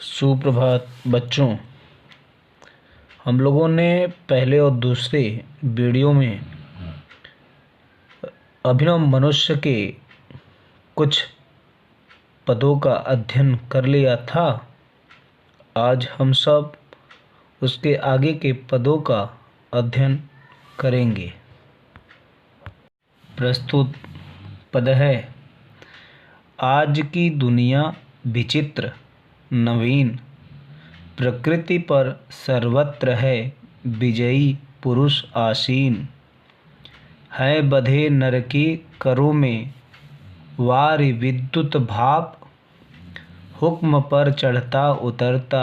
सुप्रभात बच्चों। हम लोगों ने पहले और दूसरे वीडियो में अभिनव मनुष्य के कुछ पदों का अध्ययन कर लिया था। आज हम सब उसके आगे के पदों का अध्ययन करेंगे। प्रस्तुत पद है, आज की दुनिया विचित्र नवीन, प्रकृति पर सर्वत्र है विजयी पुरुष आसीन। है बधे नर के करों में वारि विद्युत भाप, हुक्म पर चढ़ता उतरता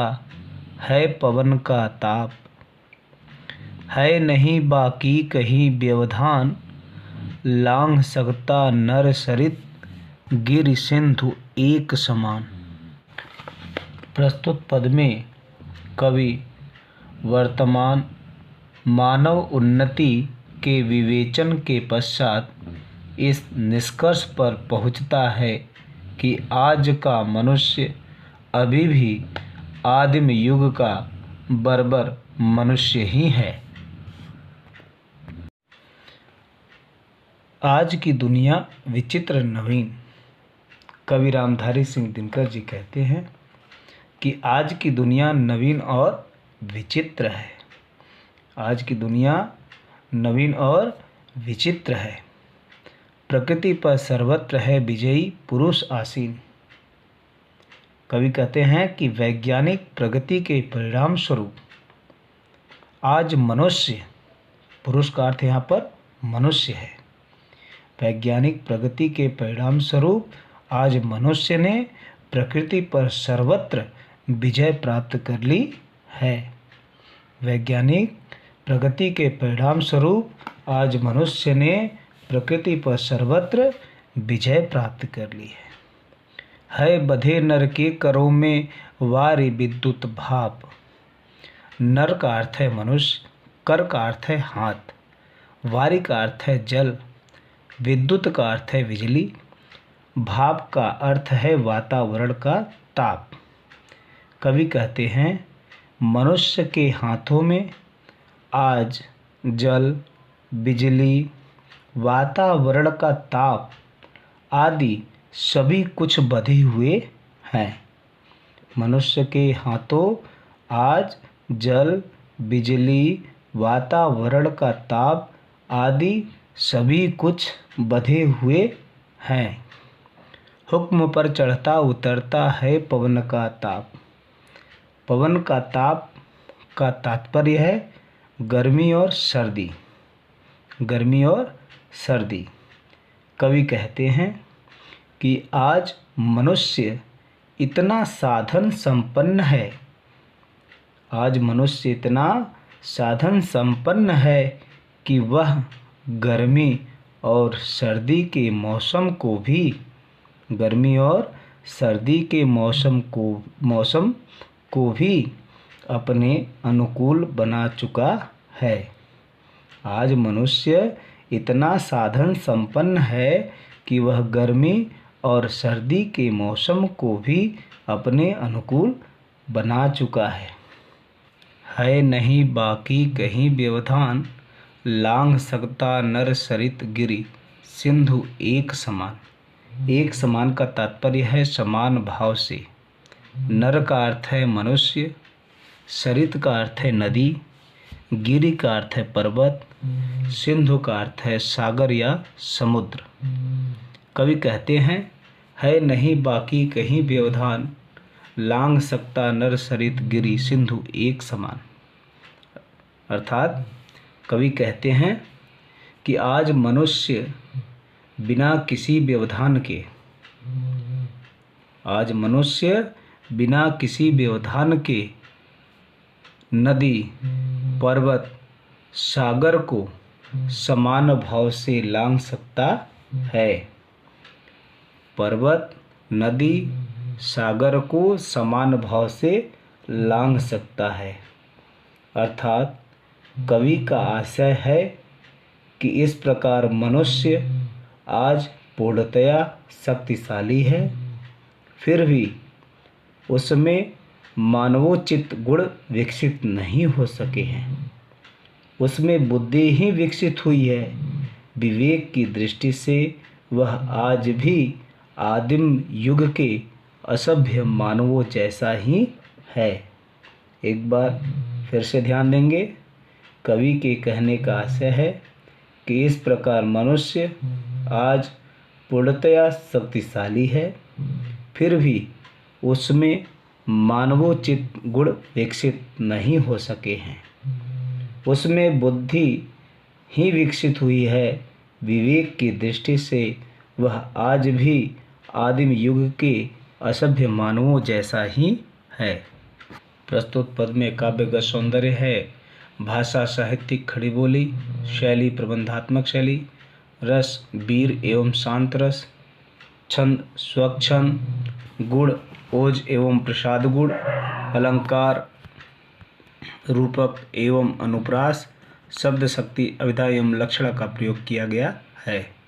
है पवन का ताप। है नहीं बाकी कहीं व्यवधान, लांघ सकता नर सरित गिरि सिंधु एक समान। प्रस्तुत पद में कवि वर्तमान मानव उन्नति के विवेचन के पश्चात इस निष्कर्ष पर पहुंचता है कि आज का मनुष्य अभी भी आदिम युग का बर्बर मनुष्य ही है। आज की दुनिया विचित्र नवीन। कवि रामधारी सिंह दिनकर जी कहते हैं कि आज की दुनिया नवीन और विचित्र है। आज की दुनिया नवीन और विचित्र है। प्रकृति पर सर्वत्र है विजयी पुरुष आसीन। कवि कहते हैं कि वैज्ञानिक प्रगति के परिणाम स्वरूप आज मनुष्य, पुरुष का अर्थ यहाँ पर मनुष्य है, वैज्ञानिक प्रगति के परिणाम स्वरूप आज मनुष्य ने प्रकृति पर सर्वत्र विजय प्राप्त कर ली है। वैज्ञानिक प्रगति के परिणाम स्वरूप आज मनुष्य ने प्रकृति पर सर्वत्र विजय प्राप्त कर ली है बधे नर के करों में वारि विद्युत भाप। नर का अर्थ है मनुष्य, कर का अर्थ है हाथ, वारि का अर्थ है जल, विद्युत का अर्थ है बिजली, भाप का अर्थ है वातावरण का ताप। कवि कहते हैं मनुष्य के हाथों में आज जल, बिजली, वातावरण का ताप आदि सभी कुछ बंधे हुए हैं। मनुष्य के हाथों आज जल, बिजली, वातावरण का ताप आदि सभी कुछ बंधे हुए हैं। हुक्म पर चढ़ता उतरता है पवन का ताप। पवन का ताप का तात्पर्य है गर्मी और सर्दी। गर्मी और सर्दी। कवि कहते हैं कि आज मनुष्य इतना साधन संपन्न है, आज मनुष्य इतना साधन संपन्न है कि वह गर्मी और सर्दी के मौसम को भी, गर्मी और सर्दी के मौसम को भी अपने अनुकूल बना चुका है। आज मनुष्य इतना साधन संपन्न है कि वह गर्मी और सर्दी के मौसम को भी अपने अनुकूल बना चुका है नहीं बाकी कहीं व्यवधान, लांघ सकता नर सरित गिरि सिंधु एक समान। एक समान का तात्पर्य है समान भाव से। नर का अर्थ है मनुष्य, सरित का अर्थ है नदी, गिरि का अर्थ है पर्वत, सिंधु का अर्थ है सागर या समुद्र। कवि कहते हैं है नहीं बाकी कहीं व्यवधान, लांघ सकता नर सरित गिरि सिंधु एक समान। अर्थात कवि कहते हैं कि आज मनुष्य बिना किसी व्यवधान के, आज मनुष्य बिना किसी व्यवधान के नदी, पर्वत, सागर को समान भाव से लांघ सकता है। पर्वत, नदी, सागर को समान भाव से लांघ सकता है। अर्थात कवि का आशय है कि इस प्रकार मनुष्य आज पूर्णतया शक्तिशाली है, फिर भी उसमें मानवोचित गुण विकसित नहीं हो सके हैं। उसमें बुद्धि ही विकसित हुई है। विवेक की दृष्टि से वह आज भी आदिम युग के असभ्य मानवों जैसा ही है। एक बार फिर से ध्यान देंगे। कवि के कहने का आशय है कि इस प्रकार मनुष्य आज पूर्णतया शक्तिशाली है, फिर भी उसमें मानवोचित गुण विकसित नहीं हो सके हैं। उसमें बुद्धि ही विकसित हुई है। विवेक की दृष्टि से वह आज भी आदिम युग के असभ्य मानवों जैसा ही है। प्रस्तुत पद में काव्य का सौंदर्य है। भाषा साहित्यिक खड़ी बोली, शैली प्रबंधात्मक शैली, रस वीर एवं शांत रस, छंद स्वच्छंद, गुण ओज एवं प्रसाद गुण, अलंकार रूपक एवं अनुप्रास, शब्द शक्ति अभिधा एवं लक्षण का प्रयोग किया गया है।